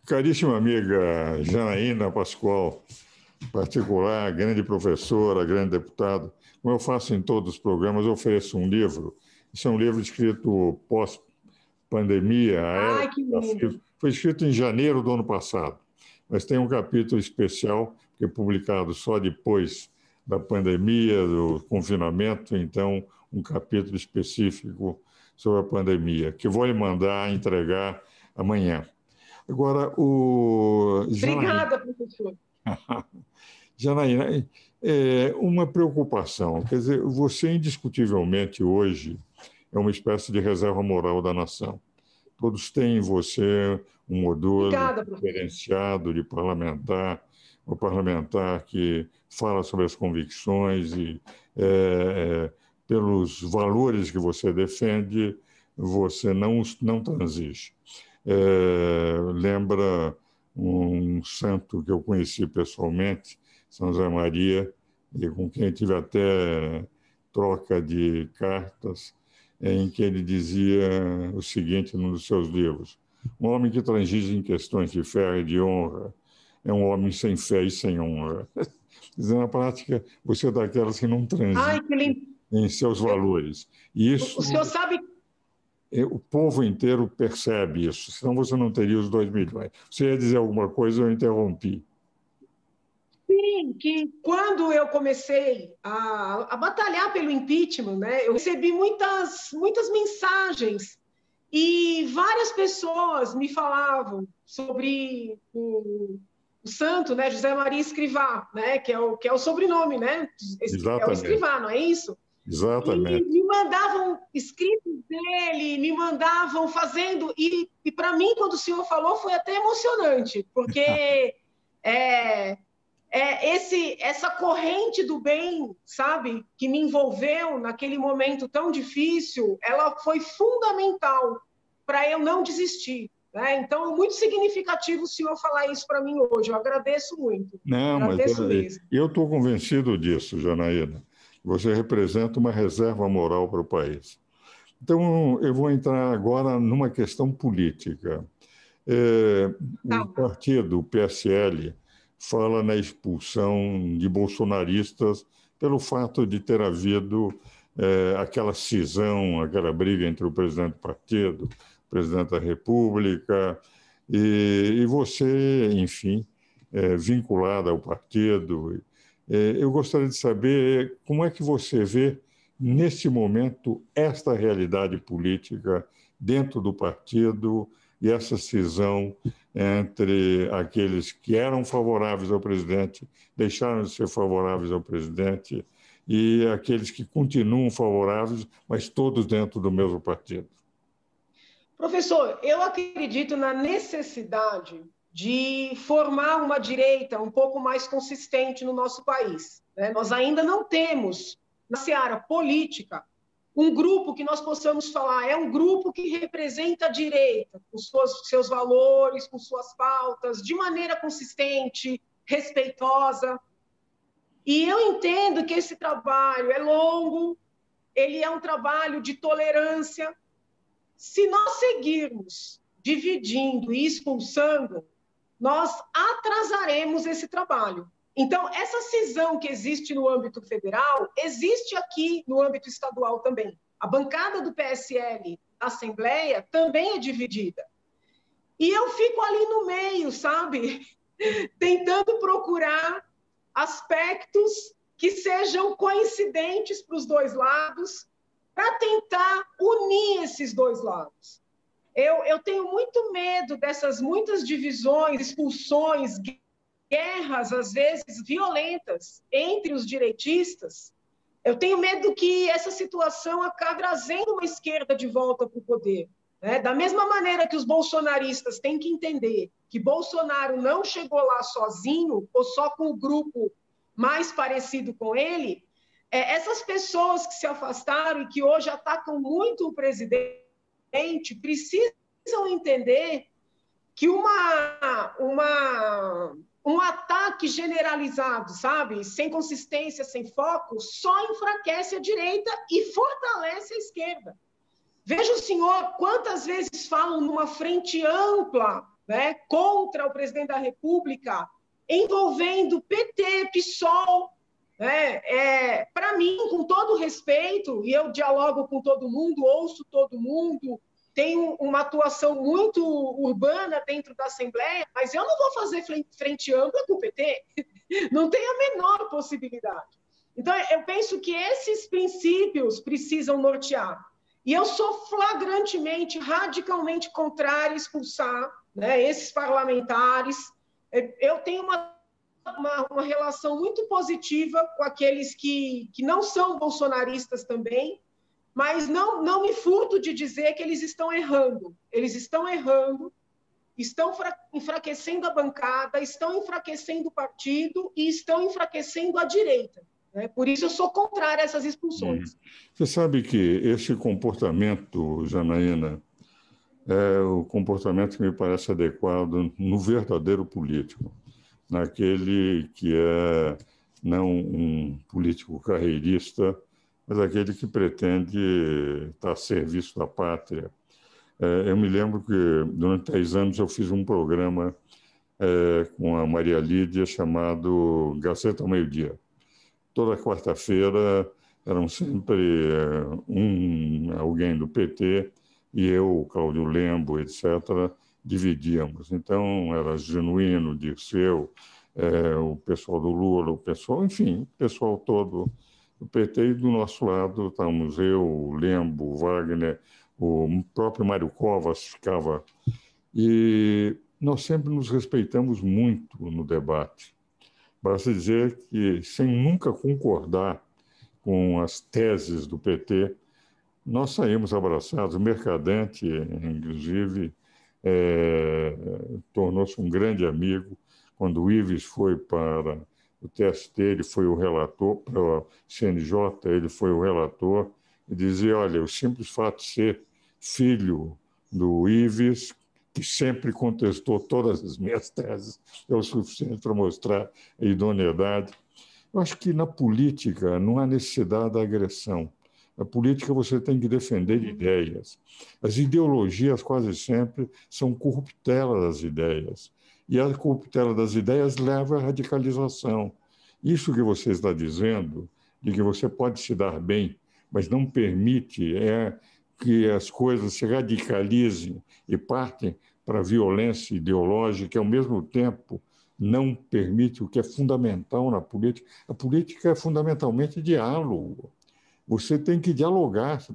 Caríssima amiga Janaína Pascoal, particular, grande professora, grande deputada, como eu faço em todos os programas, eu ofereço um livro. Isso é um livro escrito pós-pandemia, a Era Ai, dos que Desafios. lindo. Foi escrito em janeiro do ano passado, mas tem um capítulo especial que é publicado só depois da pandemia, do confinamento, então um capítulo específico sobre a pandemia, que vou lhe mandar entregar amanhã. Agora, o Janaína, Obrigada, professor. Janaína, uma preocupação. Quer dizer, você indiscutivelmente hoje é uma espécie de reserva moral da nação. Todos têm em você um modelo Obrigada, professor. diferenciado de parlamentar, um parlamentar que fala sobre as convicções e, pelos valores que você defende, você não transige. Lembra um santo que eu conheci pessoalmente, São José Maria, e com quem tive até troca de cartas, em que ele dizia o seguinte num dos seus livros: um homem que transige em questões de fé e de honra é um homem sem fé e sem honra. Na prática, você é daquelas que não Ai, transige que lindo. em seus Eu- valores. E o senhor isso, sabe, o povo inteiro percebe isso, senão você não teria os 2 milhões. Você ia dizer alguma coisa, eu interrompi. sim, que quando eu comecei a batalhar pelo impeachment, né, eu recebi muitas mensagens e várias pessoas me falavam sobre o santo, né, José Maria Escrivá, né, que é o sobrenome, né, é o Exatamente, Escrivá, não é isso? E exatamente. me mandavam escritos dele, me mandavam fazendo. E para mim, quando o senhor falou, foi até emocionante, porque é, essa corrente do bem, sabe, que me envolveu naquele momento tão difícil, ela foi fundamental para eu não desistir. Né? Então, muito significativo o senhor falar isso para mim hoje. Eu agradeço muito, Não, mas agradeço mesmo. eu estou convencido disso, Janaína. Você representa uma reserva moral para o país. Então, eu vou entrar agora numa questão política. Tá. O partido, o PSL, fala na expulsão de bolsonaristas pelo fato de ter havido aquela cisão, aquela briga entre o presidente do partido, o presidente da República, e você, enfim, vinculada ao partido. Eu gostaria de saber como é que você vê, neste momento, esta realidade política dentro do partido e essa cisão entre aqueles que eram favoráveis ao presidente, deixaram de ser favoráveis ao presidente, e aqueles que continuam favoráveis, mas todos dentro do mesmo partido. Professor, eu acredito na necessidade de formar uma direita um pouco mais consistente no nosso país. Né? Nós ainda não temos, na seara política, um grupo que nós possamos falar, é um grupo que representa a direita, com seus valores, com suas pautas, de maneira consistente, respeitosa. E eu entendo que esse trabalho é longo, ele é um trabalho de tolerância. Se nós seguirmos dividindo e expulsando, nós atrasaremos esse trabalho. Então, essa cisão que existe no âmbito federal, existe aqui no âmbito estadual também. A bancada do PSL na Assembleia também é dividida. E eu fico ali no meio, sabe? Tentando procurar aspectos que sejam coincidentes para os dois lados, para tentar unir esses dois lados. Eu tenho muito medo dessas muitas divisões, expulsões, guerras, às vezes violentas, entre os direitistas. Eu tenho medo que essa situação acabe trazendo uma esquerda de volta para o poder. Né? Da mesma maneira que os bolsonaristas têm que entender que Bolsonaro não chegou lá sozinho ou só com o grupo mais parecido com ele, essas pessoas que se afastaram e que hoje atacam muito o presidente precisam entender que um ataque generalizado, sabe, sem consistência, sem foco, só enfraquece a direita e fortalece a esquerda. Veja o senhor quantas vezes falam numa frente ampla né, contra o presidente da República, envolvendo PT, PSOL, né? Para mim, com todo respeito, e eu dialogo com todo mundo, ouço todo mundo, tenho uma atuação muito urbana dentro da Assembleia, mas eu não vou fazer frente ampla com o PT, não tem a menor possibilidade. Então, eu penso que esses princípios precisam nortear. E eu sou flagrantemente, radicalmente contrária a expulsar, né, esses parlamentares. Eu tenho uma relação muito positiva com aqueles que não são bolsonaristas também, mas não me furto de dizer que eles estão errando. Eles estão errando, estão enfraquecendo a bancada, estão enfraquecendo o partido e estão enfraquecendo a direita. Por isso eu sou contrária a essas expulsões. Você sabe que esse comportamento, Janaína, é o comportamento que me parece adequado no verdadeiro político, naquele que é não um político carreirista, mas aquele que pretende estar a serviço da pátria. Eu me lembro que durante 10 anos eu fiz um programa com a Maria Lídia chamado Gazeta ao Meio-Dia. Toda quarta-feira eram sempre alguém do PT e eu, Cláudio Lembo, etc., dividíamos. Então, era Genuíno, Dirceu, o pessoal do Lula, o pessoal, enfim, o pessoal todo do PT, e do nosso lado estávamos eu, o Lembo, o Wagner, o próprio Mário Covas ficava. E nós sempre nos respeitamos muito no debate. Basta dizer que, sem nunca concordar com as teses do PT, nós saímos abraçados. O Mercadante, inclusive, tornou-se um grande amigo. Quando o Ives foi para o TST, ele foi o relator, para o CNJ, ele foi o relator, e dizia, olha, o simples fato de ser filho do Ives, que sempre contestou todas as minhas teses, é o suficiente para mostrar a idoneidade. Eu acho que na política não há necessidade da agressão. Na política você tem que defender ideias. As ideologias quase sempre são corruptelas das ideias. E a corruptela das ideias leva à radicalização. Isso que você está dizendo, de que você pode se dar bem, mas não permite que as coisas se radicalizem e partem para a violência ideológica, e, ao mesmo tempo, não permite o que é fundamental na política. A política é fundamentalmente diálogo. Você tem que dialogar,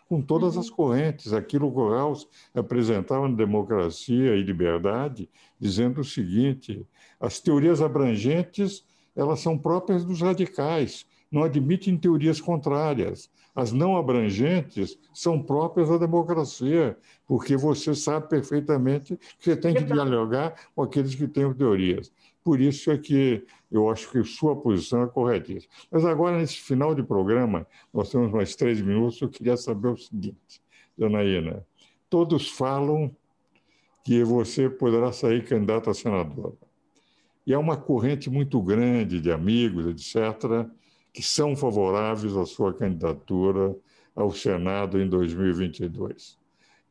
com todas as correntes. Aquilo que o Rawls apresentava na Democracia e Liberdade, dizendo o seguinte, as teorias abrangentes, elas são próprias dos radicais, não admitem teorias contrárias. As não abrangentes são próprias da democracia, porque você sabe perfeitamente que você tem que dialogar com aqueles que têm teorias. Por isso é que eu acho que sua posição é corretíssima. Mas agora, nesse final de programa, nós temos mais 3 minutos, eu queria saber o seguinte, Janaína, todos falam que você poderá sair candidata a senadora. E há uma corrente muito grande de amigos, etc., que são favoráveis à sua candidatura ao Senado em 2022.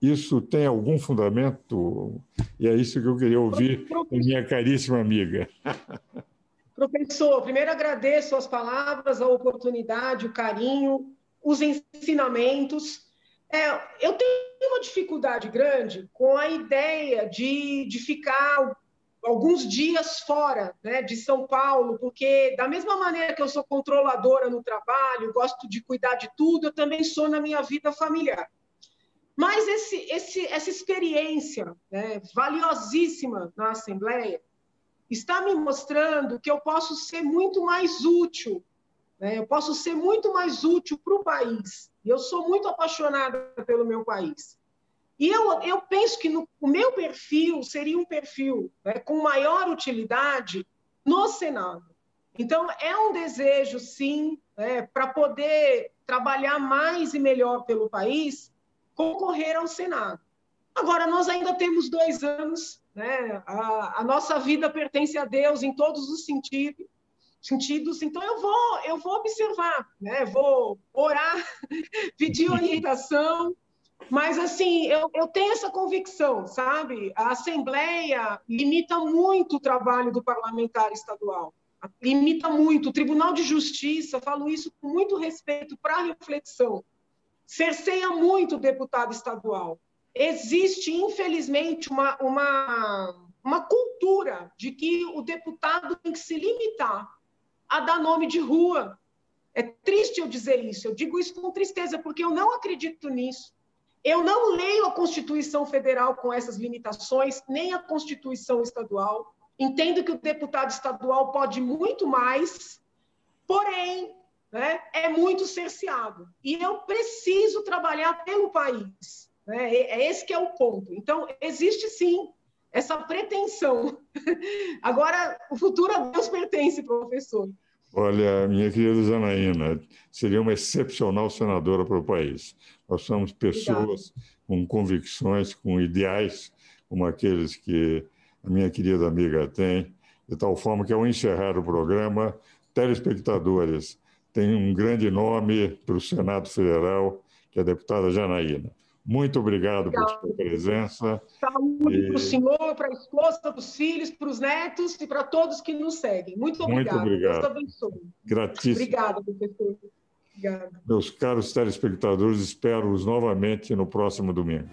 Isso tem algum fundamento? E é isso que eu queria ouvir da minha caríssima amiga. Professor, primeiro agradeço as palavras, a oportunidade, o carinho, os ensinamentos. Eu tenho uma dificuldade grande com a ideia de ficar alguns dias fora, né, de São Paulo, porque da mesma maneira que eu sou controladora no trabalho, gosto de cuidar de tudo, eu também sou na minha vida familiar. Mas essa experiência, né, valiosíssima na Assembleia está me mostrando que eu posso ser muito mais útil, né? Eu posso ser muito mais útil para o país. E eu sou muito apaixonada pelo meu país. E eu penso que o meu perfil seria um perfil, né, com maior utilidade no Senado. Então, é um desejo, sim, né, para poder trabalhar mais e melhor pelo país, concorrer ao Senado. Agora, nós ainda temos 2 anos, né? A nossa vida pertence a Deus em todos os sentidos, então eu vou observar, né? Vou orar, pedir orientação, Mas, assim, eu tenho essa convicção, sabe? A Assembleia limita muito o trabalho do parlamentar estadual, limita muito. O Tribunal de Justiça, falo isso com muito respeito para a reflexão, cerceia muito o deputado estadual. Existe, infelizmente, uma cultura de que o deputado tem que se limitar a dar nome de rua. É triste eu dizer isso, eu digo isso com tristeza, porque eu não acredito nisso. Eu não leio a Constituição Federal com essas limitações, nem a Constituição Estadual. Entendo que o deputado estadual pode muito mais, porém, né, é muito cerceado. E eu preciso trabalhar pelo país. Né? Esse que é o ponto. Então, existe sim essa pretensão. Agora, o futuro a Deus pertence, professor. Olha, minha querida Janaína, seria uma excepcional senadora para o país. Nós somos pessoas com convicções, com ideais, como aqueles que a minha querida amiga tem, de tal forma que, ao encerrar o programa, telespectadores, tem um grande nome para o Senado Federal, que é a deputada Janaína. Muito obrigado por sua presença. Saúde para o senhor, para a esposa, para os filhos, para os netos e para todos que nos seguem. Muito obrigada. Muito obrigado. Deus abençoe. Gratíssimo. Obrigada, professor. Obrigada. Meus caros telespectadores, espero-os novamente no próximo domingo.